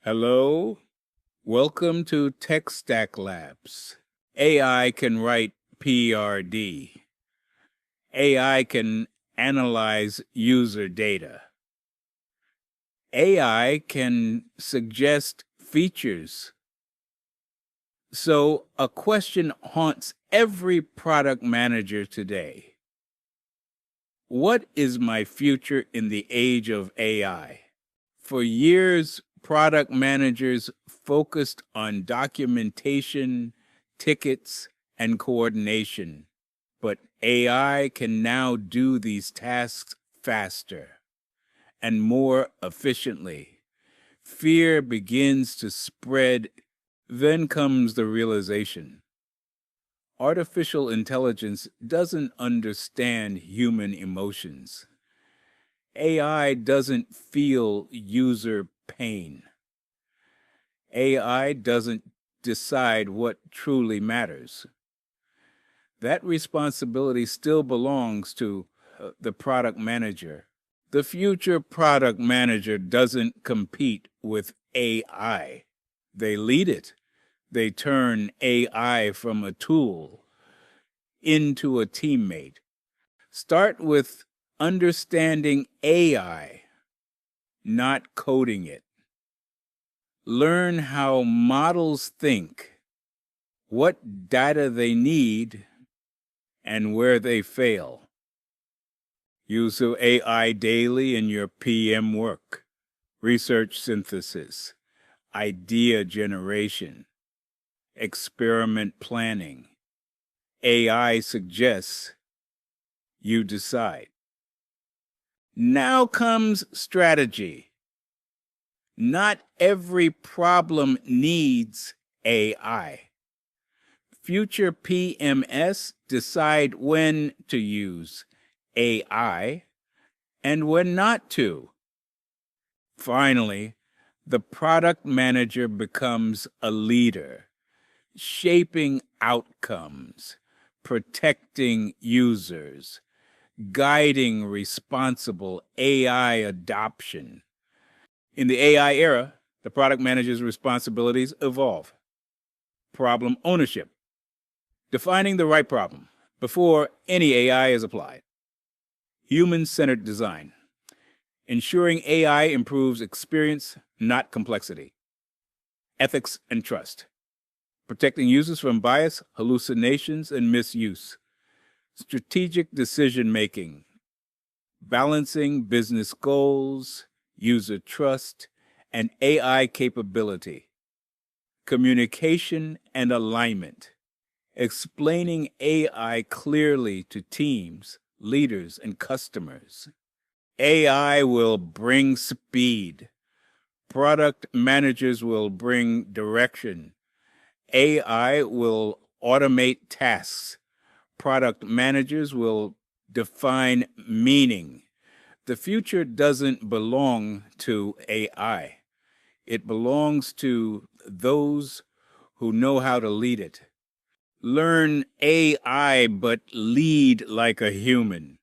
Hello, welcome to Tech Stack Labs. AI can write PRD. AI can analyze user data. AI can suggest features. So a question haunts every product manager today. What is my future in the age of AI? For years, product managers focused on documentation, tickets, and coordination. But AI can now do these tasks faster and more efficiently. Fear begins to spread. Then comes the realization. Artificial intelligence doesn't understand human emotions. AI doesn't feel user pain. AI doesn't decide what truly matters. That responsibility still belongs to the product manager. The future product manager doesn't compete with AI. They lead it. They turn AI from a tool into a teammate. Start with understanding AI, not coding it. Learn how models think, what data they need, and where they fail. Use AI daily in your PM work, research synthesis, idea generation, experiment planning. AI suggests, you decide. Now comes strategy. Not every problem needs AI. Future PMS decide when to use AI and when not to. Finally, the product manager becomes a leader, shaping outcomes, protecting users, guiding responsible AI adoption. In the AI era, the product manager's responsibilities evolve. Problem ownership, defining the right problem before any AI is applied. Human-centered design, ensuring AI improves experience, not complexity. Ethics and trust, protecting users from bias, hallucinations, and misuse. Strategic decision-making, balancing business goals, user trust, and AI capability. Communication and alignment, explaining AI clearly to teams, leaders, and customers. AI will bring speed. Product managers will bring direction. AI will automate tasks. Product managers will define meaning. The future doesn't belong to AI. It belongs to those who know how to lead it. Learn AI, but lead like a human.